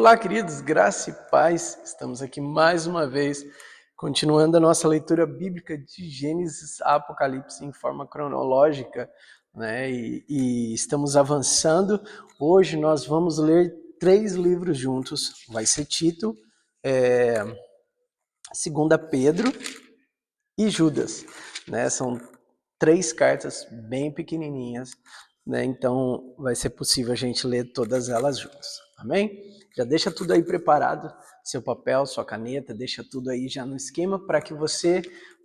Olá, queridos, graça e paz. Estamos aqui mais uma vez, continuando a nossa leitura bíblica de Gênesis a Apocalipse em forma cronológica, né? E estamos avançando. Hoje nós vamos ler 3 livros juntos. Vai ser Tito, 2 Pedro e Judas, né? São 3 cartas bem pequenininhas, né? Então vai ser possível a gente ler todas elas juntas. Amém? Já deixa tudo aí preparado, seu papel, sua caneta, deixa tudo aí já no esquema para que você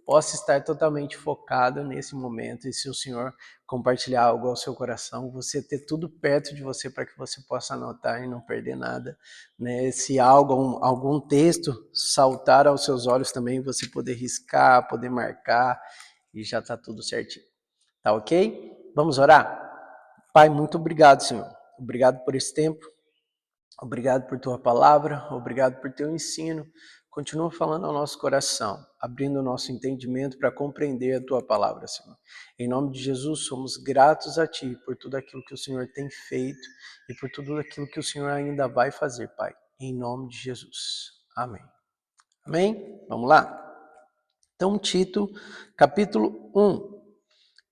possa estar totalmente focado nesse momento e se o Senhor compartilhar algo ao seu coração, você ter tudo perto de você para que você possa anotar e não perder nada, né? Se algum texto saltar aos seus olhos também, você poder riscar, poder marcar e já está tudo certinho. Tá ok? Vamos orar? Pai, muito obrigado, Senhor. Obrigado por esse tempo. Obrigado por tua palavra, obrigado por teu ensino. Continua falando ao nosso coração, abrindo o nosso entendimento para compreender a tua palavra, Senhor. Em nome de Jesus, somos gratos a ti por tudo aquilo que o Senhor tem feito e por tudo aquilo que o Senhor ainda vai fazer, Pai. Em nome de Jesus. Amém. Amém? Vamos lá? Então, Tito, capítulo 1.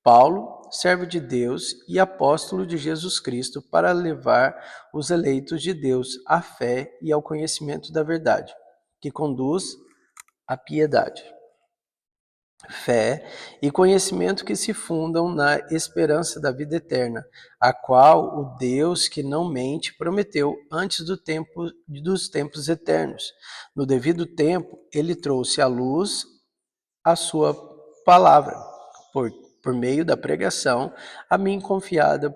Paulo, servo de Deus e apóstolo de Jesus Cristo, para levar os eleitos de Deus à fé e ao conhecimento da verdade, que conduz à piedade. Fé e conhecimento que se fundam na esperança da vida eterna, a qual o Deus que não mente prometeu antes dos tempos eternos. No devido tempo, ele trouxe à luz a sua palavra, por meio da pregação, a mim confiada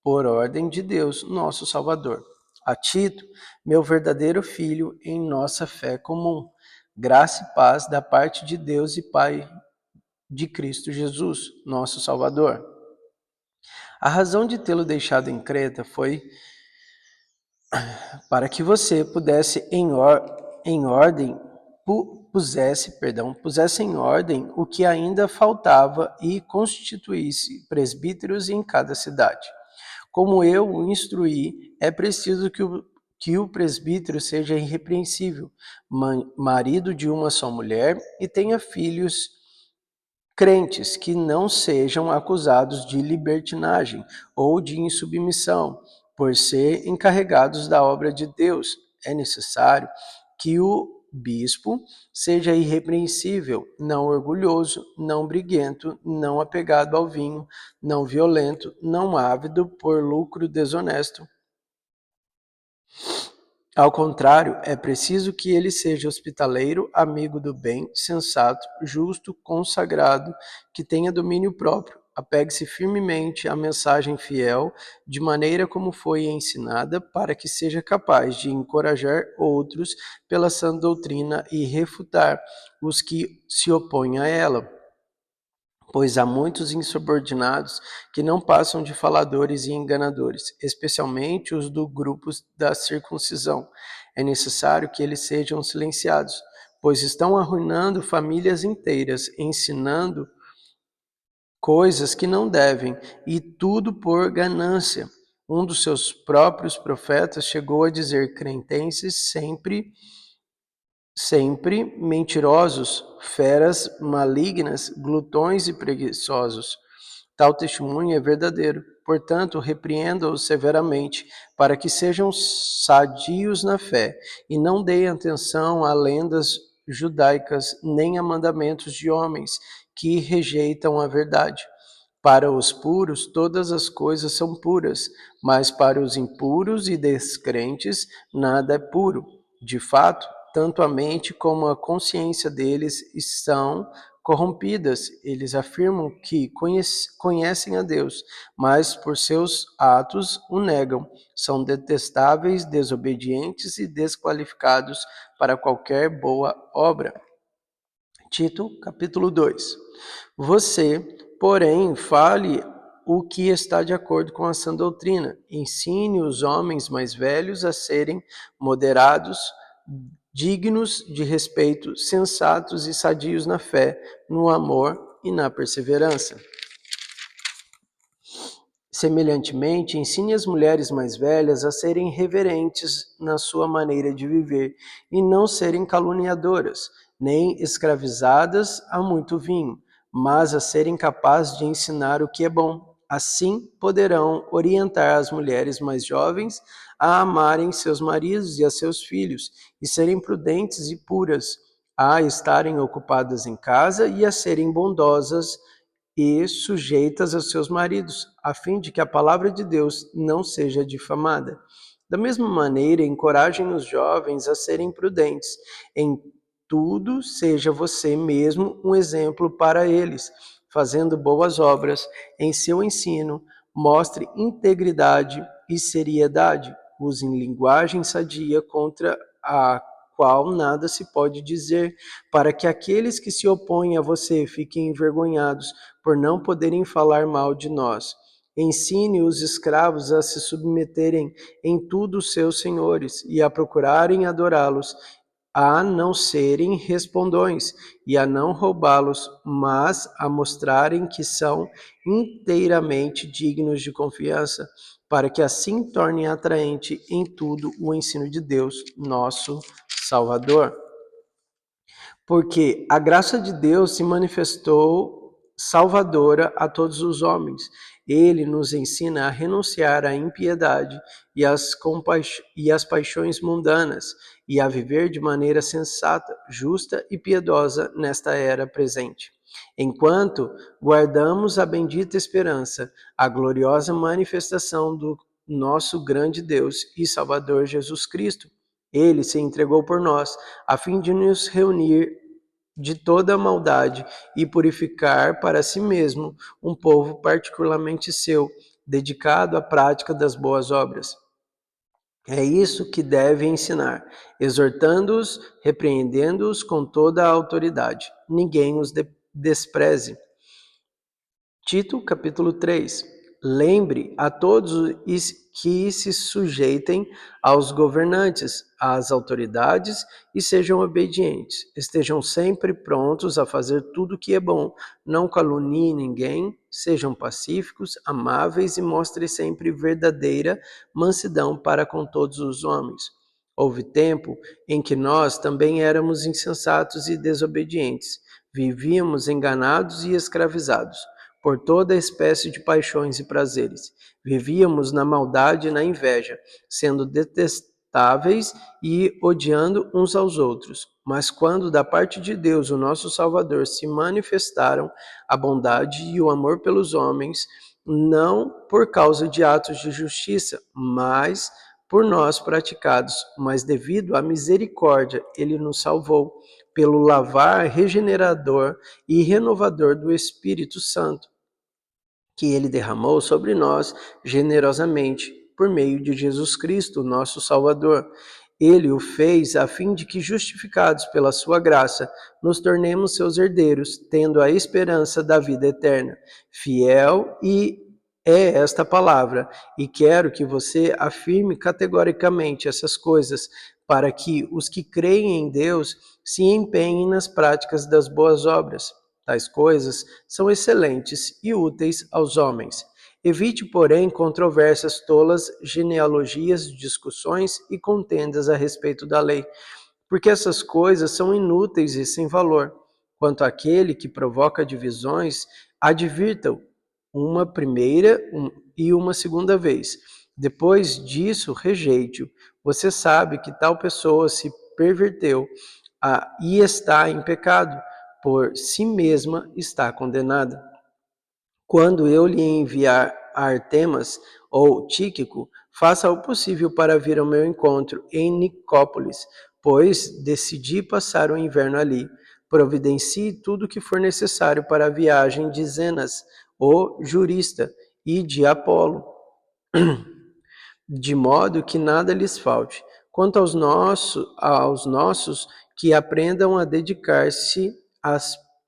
por ordem de Deus, nosso Salvador. A Tito, meu verdadeiro filho em nossa fé comum, graça e paz da parte de Deus e Pai de Cristo Jesus, nosso Salvador. A razão de tê-lo deixado em Creta foi para que você pusesse em ordem o que ainda faltava e constituísse presbíteros em cada cidade. Como eu o instruí, é preciso que o presbítero seja irrepreensível, marido de uma só mulher e tenha filhos crentes que não sejam acusados de libertinagem ou de insubmissão, por ser encarregados da obra de Deus. É necessário que o bispo seja irrepreensível, não orgulhoso, não briguento, não apegado ao vinho, não violento, não ávido por lucro desonesto. Ao contrário, é preciso que ele seja hospitaleiro, amigo do bem, sensato, justo, consagrado, que tenha domínio próprio. Apegue-se firmemente à mensagem fiel, de maneira como foi ensinada, para que seja capaz de encorajar outros pela sã doutrina e refutar os que se opõem a ela. Pois há muitos insubordinados que não passam de faladores e enganadores, especialmente os do grupo da circuncisão. É necessário que eles sejam silenciados, pois estão arruinando famílias inteiras, ensinando coisas que não devem, e tudo por ganância. Um dos seus próprios profetas chegou a dizer: crentenses sempre mentirosos, feras malignas, glutões e preguiçosos. Tal testemunho é verdadeiro. Portanto, repreenda-os severamente, para que sejam sadios na fé, e não deem atenção a lendas judaicas, nem a mandamentos de homens que rejeitam a verdade. Para os puros, todas as coisas são puras, mas para os impuros e descrentes, nada é puro. De fato, tanto a mente como a consciência deles estão corrompidas. Eles afirmam que conhecem a Deus, mas por seus atos o negam. São detestáveis, desobedientes e desqualificados para qualquer boa obra. Tito, capítulo 2. Você, porém, fale o que está de acordo com a sã doutrina. Ensine os homens mais velhos a serem moderados, dignos de respeito, sensatos e sadios na fé, no amor e na perseverança. Semelhantemente, ensine as mulheres mais velhas a serem reverentes na sua maneira de viver e não serem caluniadoras, nem escravizadas a muito vinho, mas a serem capazes de ensinar o que é bom. Assim, poderão orientar as mulheres mais jovens a amarem seus maridos e a seus filhos, e serem prudentes e puras, a estarem ocupadas em casa e a serem bondosas e sujeitas aos seus maridos, a fim de que a palavra de Deus não seja difamada. Da mesma maneira, encorajem os jovens a serem prudentes. Em tudo, seja você mesmo um exemplo para eles, fazendo boas obras em seu ensino, mostre integridade e seriedade, use linguagem sadia contra a qual nada se pode dizer, para que aqueles que se opõem a você fiquem envergonhados por não poderem falar mal de nós. Ensine os escravos a se submeterem em tudo aos seus senhores e a procurarem adorá-los, a não serem respondões e a não roubá-los, mas a mostrarem que são inteiramente dignos de confiança, para que assim tornem atraente em tudo o ensino de Deus, nosso Salvador. Porque a graça de Deus se manifestou salvadora a todos os homens. Ele nos ensina a renunciar à impiedade e às paixões mundanas e a viver de maneira sensata, justa e piedosa nesta era presente. Enquanto guardamos a bendita esperança, a gloriosa manifestação do nosso grande Deus e Salvador Jesus Cristo. Ele se entregou por nós, a fim de nos reunir de toda a maldade e purificar para si mesmo um povo particularmente seu, dedicado à prática das boas obras. É isso que deve ensinar, exortando-os, repreendendo-os com toda a autoridade. Ninguém os despreze. Tito, capítulo 3. Lembre a todos que se sujeitem aos governantes, às autoridades e sejam obedientes. Estejam sempre prontos a fazer tudo o que é bom. Não caluniem ninguém, sejam pacíficos, amáveis e mostrem sempre verdadeira mansidão para com todos os homens. Houve tempo em que nós também éramos insensatos e desobedientes. Vivíamos enganados e escravizados por toda espécie de paixões e prazeres. Vivíamos na maldade e na inveja, sendo detestáveis e odiando uns aos outros. Mas quando da parte de Deus, o nosso Salvador, se manifestaram a bondade e o amor pelos homens, não por causa de atos de justiça, mas por nós praticados, mas devido à misericórdia, ele nos salvou pelo lavar regenerador e renovador do Espírito Santo, que ele derramou sobre nós generosamente, por meio de Jesus Cristo, nosso Salvador. Ele o fez a fim de que, justificados pela sua graça, nos tornemos seus herdeiros, tendo a esperança da vida eterna. Fiel é esta palavra, e quero que você afirme categoricamente essas coisas, para que os que creem em Deus se empenhem nas práticas das boas obras. Tais coisas são excelentes e úteis aos homens. Evite, porém, controvérsias tolas, genealogias, discussões e contendas a respeito da lei, porque essas coisas são inúteis e sem valor. Quanto àquele que provoca divisões, advirta-o uma primeira e uma segunda vez. Depois disso, rejeite-o. Você sabe que tal pessoa se perverteu e está em pecado, por si mesma está condenada. Quando eu lhe enviar Artemas ou Tíquico, faça o possível para vir ao meu encontro em Nicópolis, pois decidi passar o inverno ali. Providencie tudo o que for necessário para a viagem de Zenas, o jurista, e de Apolo, de modo que nada lhes falte. Quanto aos nossos, que aprendam a dedicar-se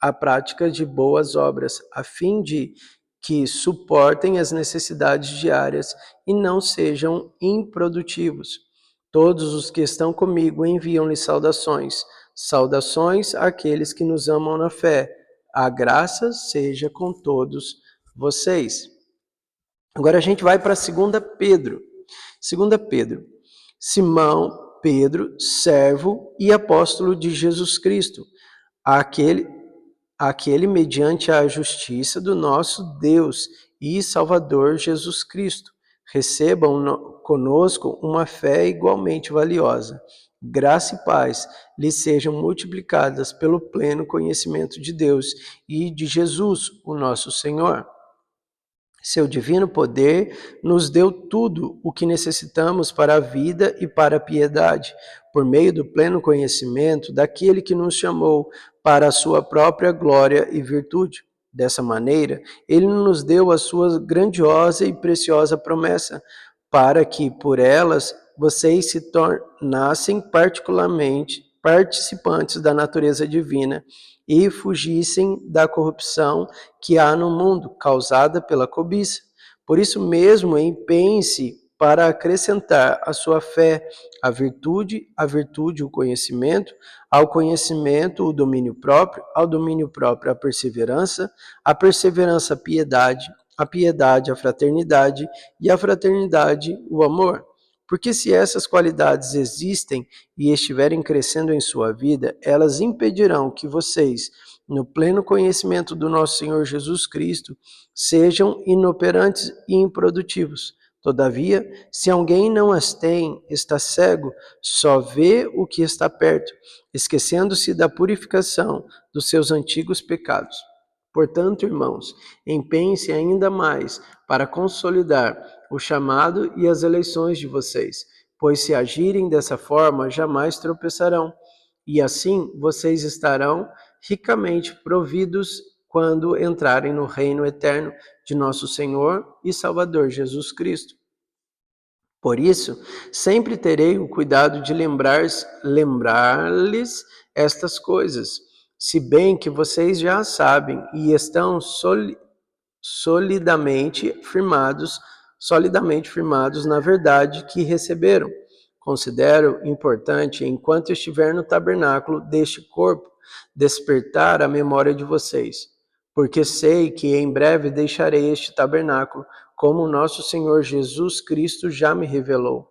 à prática de boas obras, a fim de que suportem as necessidades diárias e não sejam improdutivos. Todos os que estão comigo enviam-lhe saudações. Saudações àqueles que nos amam na fé. A graça seja com todos vocês. Agora a gente vai para 2 Pedro. 2 Pedro. Simão Pedro, servo e apóstolo de Jesus Cristo, aquele mediante a justiça do nosso Deus e Salvador Jesus Cristo. Recebam conosco uma fé igualmente valiosa. Graça e paz lhes sejam multiplicadas pelo pleno conhecimento de Deus e de Jesus, o nosso Senhor. Seu divino poder nos deu tudo o que necessitamos para a vida e para a piedade, por meio do pleno conhecimento daquele que nos chamou para a sua própria glória e virtude. Dessa maneira, ele nos deu a sua grandiosa e preciosa promessa, para que por elas vocês se tornassem particularmente participantes da natureza divina e fugissem da corrupção que há no mundo, causada pela cobiça. Por isso mesmo, empenhe-se para acrescentar à sua fé a virtude, o conhecimento, ao conhecimento o domínio próprio, ao domínio próprio a perseverança a piedade a fraternidade e a fraternidade o amor. Porque se essas qualidades existem e estiverem crescendo em sua vida, elas impedirão que vocês, no pleno conhecimento do nosso Senhor Jesus Cristo, sejam inoperantes e improdutivos. Todavia, se alguém não as tem, está cego, só vê o que está perto, esquecendo-se da purificação dos seus antigos pecados. Portanto, irmãos, empenhem-se ainda mais para consolidar o chamado e as eleições de vocês, pois se agirem dessa forma, jamais tropeçarão. E assim vocês estarão ricamente providos quando entrarem no reino eterno de nosso Senhor e Salvador Jesus Cristo. Por isso, sempre terei o cuidado de lembrar-lhes estas coisas, se bem que vocês já sabem e estão solidamente firmados na verdade que receberam. Considero importante, enquanto estiver no tabernáculo deste corpo, despertar a memória de vocês, porque sei que em breve deixarei este tabernáculo, como nosso Senhor Jesus Cristo já me revelou.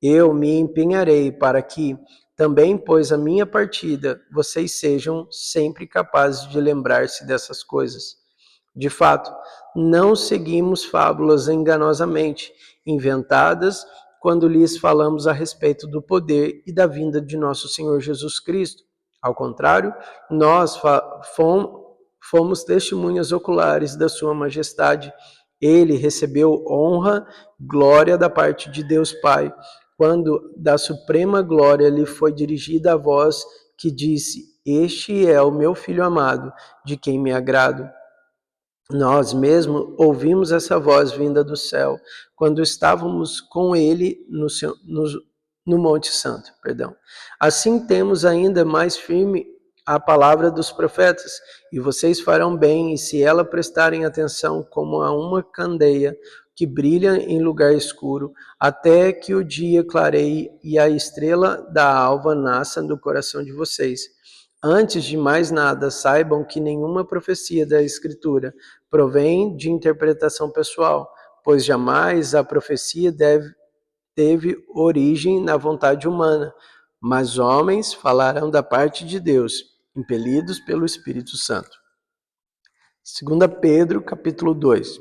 Eu me empenharei para que, também pois a minha partida, vocês sejam sempre capazes de lembrar-se dessas coisas. De fato, não seguimos fábulas enganosamente inventadas quando lhes falamos a respeito do poder e da vinda de nosso Senhor Jesus Cristo. Ao contrário, nós fomos testemunhas oculares da sua majestade. Ele recebeu honra, glória da parte de Deus Pai, quando da suprema glória lhe foi dirigida a voz que disse: Este é o meu Filho amado, de quem me agrado. Nós mesmo ouvimos essa voz vinda do céu, quando estávamos com ele no Monte Santo. Assim temos ainda mais firme a palavra dos profetas, e vocês farão bem, e se ela prestarem atenção como a uma candeia que brilha em lugar escuro, até que o dia clareie e a estrela da alva nasça no coração de vocês. Antes de mais nada, saibam que nenhuma profecia da Escritura provém de interpretação pessoal, pois jamais a profecia teve origem na vontade humana, mas homens falarão da parte de Deus, impelidos pelo Espírito Santo. 2 Pedro, capítulo 2.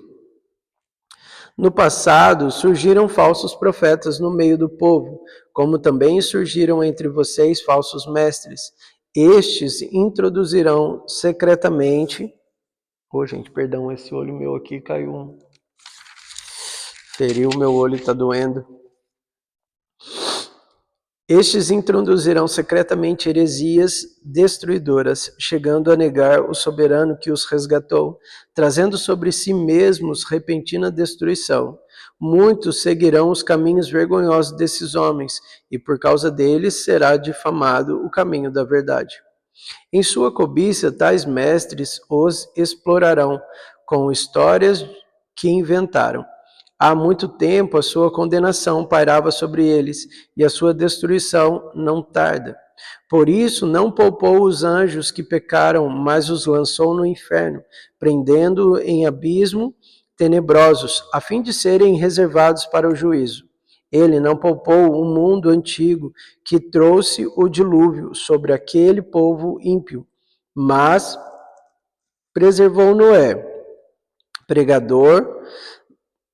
No passado, surgiram falsos profetas no meio do povo, como também surgiram entre vocês falsos mestres. Estes introduzirão secretamente... gente, perdão, esse olho meu aqui caiu. Feriu, meu olho está doendo. Estes introduzirão secretamente heresias destruidoras, chegando a negar o soberano que os resgatou, trazendo sobre si mesmos repentina destruição. Muitos seguirão os caminhos vergonhosos desses homens, e por causa deles será difamado o caminho da verdade. Em sua cobiça, tais mestres os explorarão com histórias que inventaram. Há muito tempo a sua condenação pairava sobre eles, e a sua destruição não tarda. Por isso não poupou os anjos que pecaram, mas os lançou no inferno, prendendo em abismo tenebrosos, a fim de serem reservados para o juízo. Ele não poupou o mundo antigo que trouxe o dilúvio sobre aquele povo ímpio, mas preservou Noé, pregador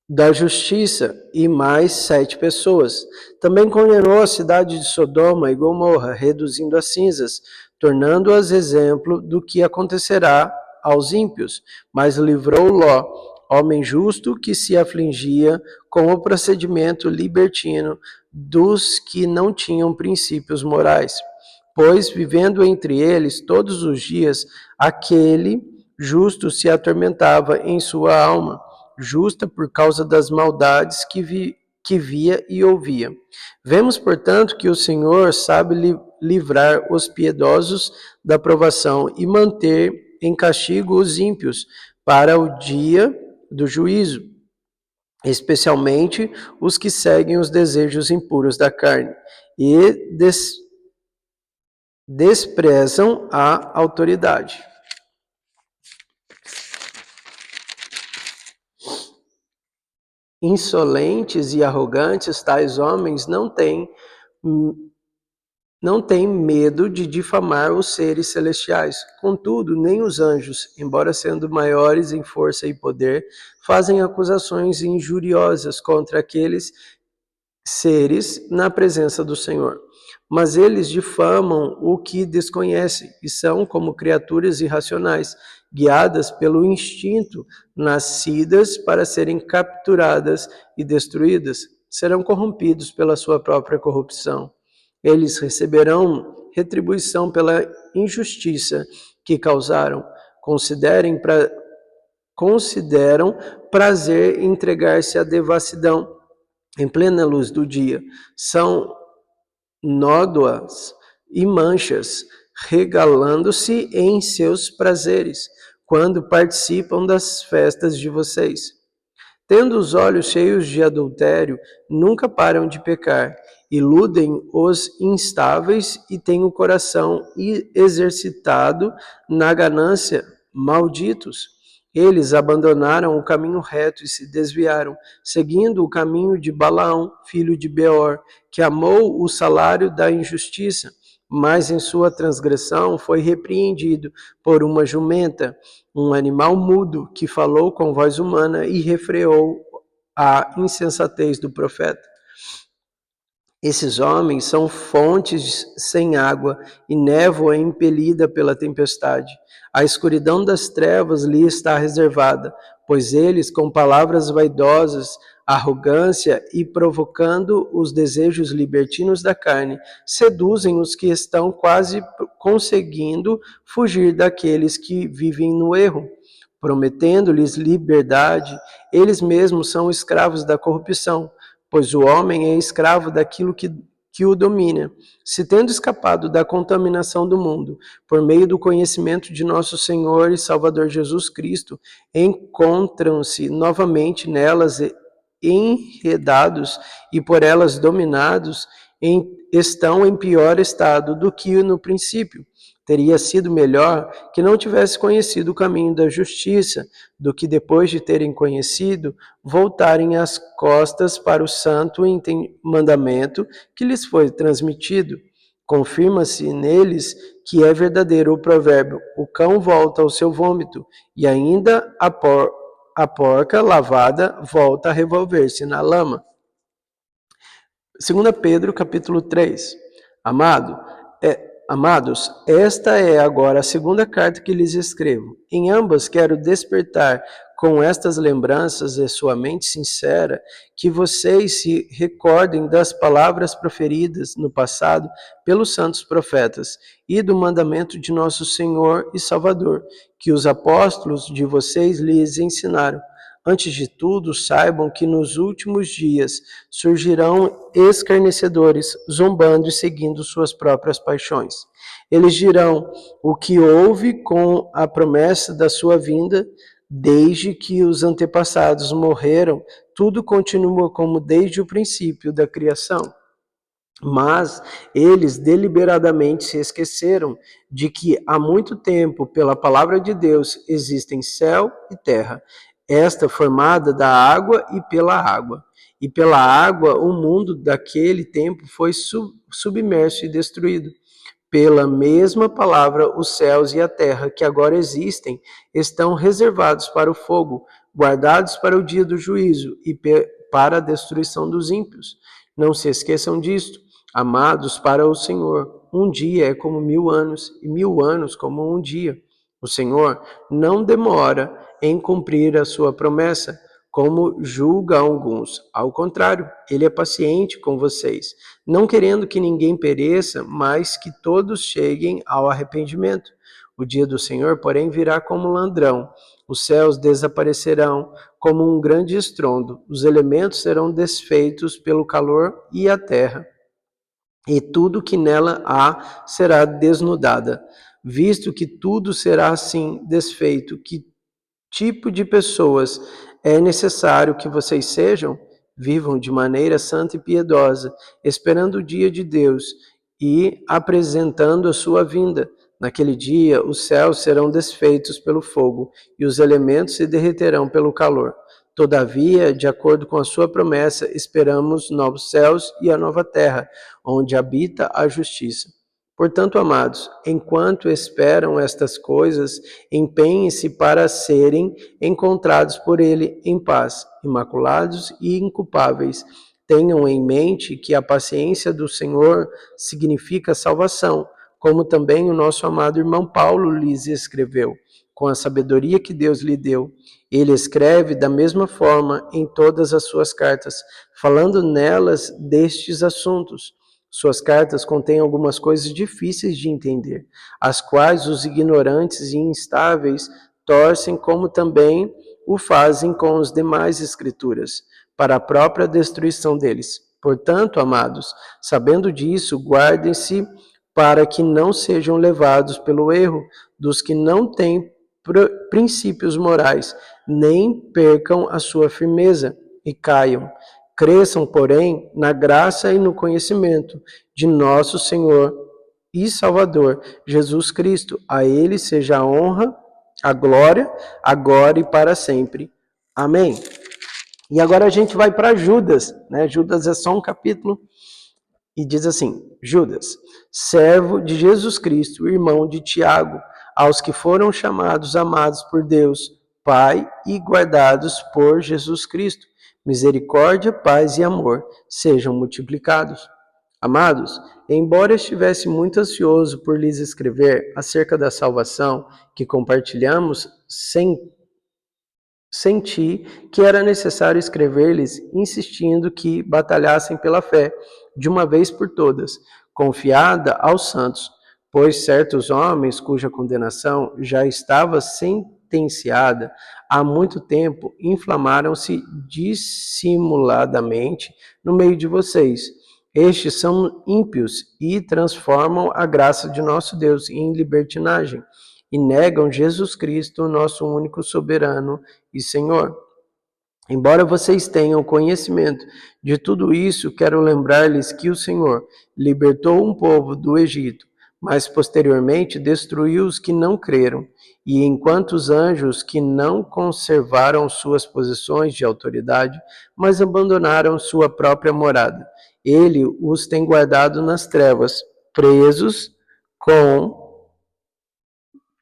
da justiça, e mais 7 pessoas. Também condenou a cidade de Sodoma e Gomorra, reduzindo as cinzas, tornando-as exemplo do que acontecerá aos ímpios, mas livrou Ló, homem justo que se afligia com o procedimento libertino dos que não tinham princípios morais. Pois, vivendo entre eles todos os dias, aquele justo se atormentava em sua alma, justa por causa das maldades que via e ouvia. Vemos, portanto, que o Senhor sabe livrar os piedosos da provação e manter em castigo os ímpios para o dia do juízo, especialmente os que seguem os desejos impuros da carne e desprezam a autoridade. Insolentes e arrogantes, tais homens não têm medo de difamar os seres celestiais. Contudo, nem os anjos, embora sendo maiores em força e poder, fazem acusações injuriosas contra aqueles seres na presença do Senhor. Mas eles difamam o que desconhecem e são como criaturas irracionais, guiadas pelo instinto, nascidas para serem capturadas e destruídas. Serão corrompidos pela sua própria corrupção. Eles receberão retribuição pela injustiça que causaram. Consideram prazer entregar-se à devassidão em plena luz do dia. São nódoas e manchas, regalando-se em seus prazeres, quando participam das festas de vocês. Tendo os olhos cheios de adultério, nunca param de pecar, iludem os instáveis e têm o coração exercitado na ganância, malditos. Eles abandonaram o caminho reto e se desviaram, seguindo o caminho de Balaão, filho de Beor, que amou o salário da injustiça, mas em sua transgressão foi repreendido por uma jumenta, um animal mudo que falou com voz humana e refreou a insensatez do profeta. Esses homens são fontes sem água e névoa impelida pela tempestade. A escuridão das trevas lhe está reservada, pois eles, com palavras vaidosas, arrogância e provocando os desejos libertinos da carne, seduzem os que estão quase conseguindo fugir daqueles que vivem no erro. Prometendo-lhes liberdade, eles mesmos são escravos da corrupção, pois o homem é escravo daquilo que o domina. Se tendo escapado da contaminação do mundo, por meio do conhecimento de nosso Senhor e Salvador Jesus Cristo, encontram-se novamente nelas enredados e por elas dominados, estão em pior estado do que no princípio. Teria sido melhor que não tivesse conhecido o caminho da justiça, do que depois de terem conhecido, voltarem as costas para o santo mandamento que lhes foi transmitido. Confirma-se neles que é verdadeiro o provérbio: o cão volta ao seu vômito, e ainda a porca lavada volta a revolver-se na lama. 2 Pedro capítulo 3. Amados, esta é agora a segunda carta que lhes escrevo. Em ambas quero despertar com estas lembranças de sua mente sincera, que vocês se recordem das palavras proferidas no passado pelos santos profetas e do mandamento de nosso Senhor e Salvador, que os apóstolos de vocês lhes ensinaram. Antes de tudo, saibam que nos últimos dias surgirão escarnecedores, zombando e seguindo suas próprias paixões. Eles dirão: o que houve com a promessa da sua vinda, desde que os antepassados morreram, tudo continua como desde o princípio da criação. Mas eles deliberadamente se esqueceram de que há muito tempo, pela palavra de Deus, existem céu e terra. esta formada da água e pela água. E pela água o mundo daquele tempo foi submerso e destruído. Pela mesma palavra, os céus e a terra, que agora existem, estão reservados para o fogo, guardados para o dia do juízo e para a destruição dos ímpios. Não se esqueçam disto, amados para o Senhor. Um dia é como 1000 anos, e 1000 anos como um dia. O Senhor não demora em cumprir a sua promessa, como julga alguns. Ao contrário, ele é paciente com vocês, não querendo que ninguém pereça, mas que todos cheguem ao arrependimento. O dia do Senhor, porém, virá como ladrão. Os céus desaparecerão como um grande estrondo, os elementos serão desfeitos pelo calor e a terra, e tudo que nela há será desnudada. Visto que tudo será assim desfeito, que tipo de pessoas é necessário que vocês sejam? Vivam de maneira santa e piedosa, esperando o dia de Deus e apresentando a sua vinda. Naquele dia, os céus serão desfeitos pelo fogo e os elementos se derreterão pelo calor. Todavia, de acordo com a sua promessa, esperamos novos céus e a nova terra, onde habita a justiça. Portanto, amados, enquanto esperam estas coisas, empenhem-se para serem encontrados por Ele em paz, imaculados e inculpáveis. Tenham em mente que a paciência do Senhor significa salvação, como também o nosso amado irmão Paulo lhes escreveu, com a sabedoria que Deus lhe deu. Ele escreve da mesma forma em todas as suas cartas, falando nelas destes assuntos. Suas cartas contêm algumas coisas difíceis de entender, as quais os ignorantes e instáveis torcem, como também o fazem com as demais escrituras, para a própria destruição deles. Portanto, amados, sabendo disso, guardem-se para que não sejam levados pelo erro dos que não têm princípios morais, nem percam a sua firmeza e caiam. Cresçam, porém, na graça e no conhecimento de nosso Senhor e Salvador, Jesus Cristo. A Ele seja a honra, a glória, agora e para sempre. Amém. E agora a gente vai para Judas, né? Judas é só um capítulo e diz assim: Judas, servo de Jesus Cristo, irmão de Tiago, aos que foram chamados, amados por Deus, Pai e guardados por Jesus Cristo. Misericórdia, paz e amor sejam multiplicados. Amados, embora estivesse muito ansioso por lhes escrever acerca da salvação que compartilhamos, senti que era necessário escrever-lhes, insistindo que batalhassem pela fé, de uma vez por todas, confiada aos santos, pois certos homens, cuja condenação já estava sentenciada há muito tempo, inflamaram-se dissimuladamente no meio de vocês. Estes são ímpios e transformam a graça de nosso Deus em libertinagem e negam Jesus Cristo, nosso único soberano e Senhor. Embora vocês tenham conhecimento de tudo isso, quero lembrar-lhes que o Senhor libertou um povo do Egito, mas posteriormente destruiu os que não creram, e enquanto os anjos que não conservaram suas posições de autoridade, mas abandonaram sua própria morada, ele os tem guardado nas trevas, presos com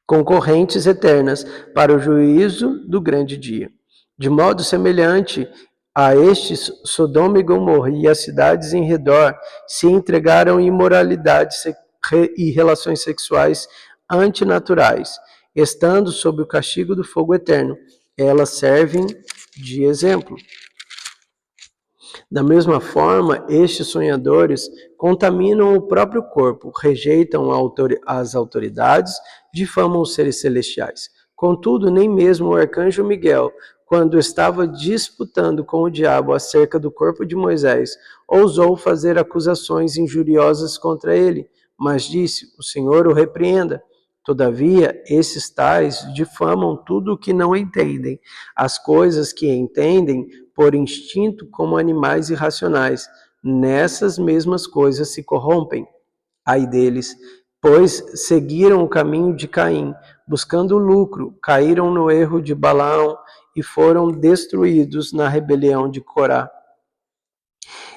correntes eternas para o juízo do grande dia. De modo semelhante a estes, Sodoma e Gomorra e as cidades em redor se entregaram à imoralidade e relações sexuais antinaturais, estando sob o castigo do fogo eterno. Elas servem de exemplo. Da mesma forma, estes sonhadores contaminam o próprio corpo, rejeitam as autoridades, difamam os seres celestiais. Contudo, nem mesmo o arcanjo Miguel, quando estava disputando com o diabo acerca do corpo de Moisés, ousou fazer acusações injuriosas contra ele, mas disse: o Senhor o repreenda. Todavia, esses tais difamam tudo o que não entendem, as coisas que entendem por instinto como animais irracionais. Nessas mesmas coisas se corrompem. Ai deles, pois seguiram o caminho de Caim, buscando o lucro, caíram no erro de Balaão e foram destruídos na rebelião de Corá.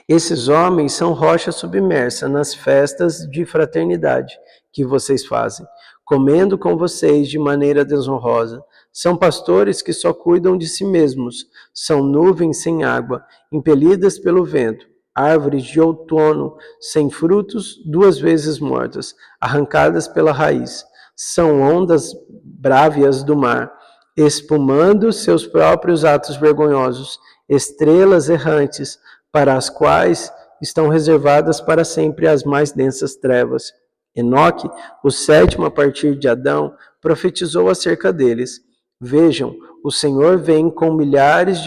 Esses homens são rocha submersa nas festas de fraternidade que vocês fazem, comendo com vocês de maneira desonrosa. São pastores que só cuidam de si mesmos, são nuvens sem água, impelidas pelo vento, árvores de outono sem frutos, 2 vezes mortas, arrancadas pela raiz. São ondas brávias do mar, espumando seus próprios atos vergonhosos, estrelas errantes, para as quais estão reservadas para sempre as mais densas trevas. Enoque, o 7º a partir de Adão, profetizou acerca deles. Vejam, o Senhor vem com milhares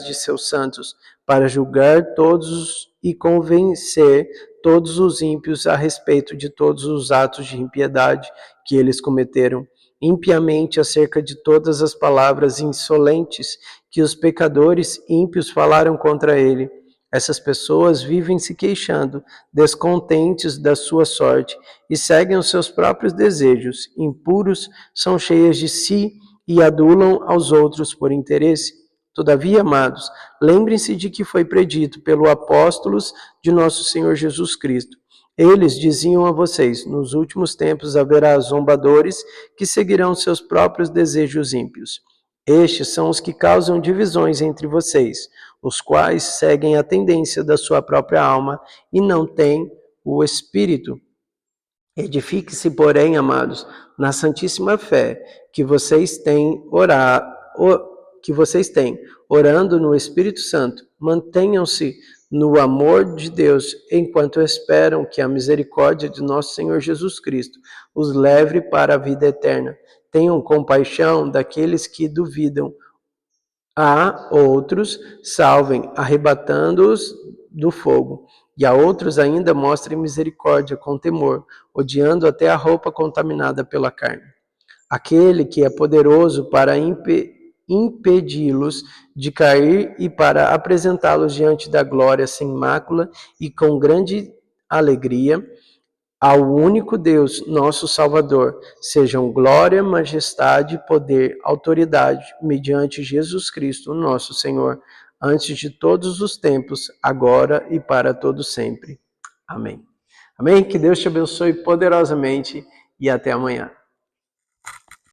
de seus santos para julgar todos e convencer todos os ímpios a respeito de todos os atos de impiedade que eles cometeram, impiamente acerca de todas as palavras insolentes que os pecadores ímpios falaram contra ele. Essas pessoas vivem se queixando, descontentes da sua sorte, e seguem os seus próprios desejos. Impuros, são cheias de si e adulam aos outros por interesse. Todavia, amados, lembrem-se de que foi predito pelos apóstolos de nosso Senhor Jesus Cristo. Eles diziam a vocês: nos últimos tempos haverá zombadores que seguirão seus próprios desejos ímpios. Estes são os que causam divisões entre vocês, os quais seguem a tendência da sua própria alma e não têm o Espírito. Edifique-se, porém, amados, na santíssima fé que vocês têm, orando no Espírito Santo. Mantenham-se no amor de Deus, enquanto esperam que a misericórdia de nosso Senhor Jesus Cristo os leve para a vida eterna. Tenham compaixão daqueles que duvidam. A outros salvem, arrebatando-os do fogo. E a outros ainda mostrem misericórdia com temor, odiando até a roupa contaminada pela carne. Aquele que é poderoso para impedi-los de cair e para apresentá-los diante da glória sem mácula e com grande alegria, ao único Deus, nosso Salvador, sejam glória, majestade, poder, autoridade, mediante Jesus Cristo, nosso Senhor, antes de todos os tempos, agora e para todo sempre. Amém. Amém? Que Deus te abençoe poderosamente e até amanhã.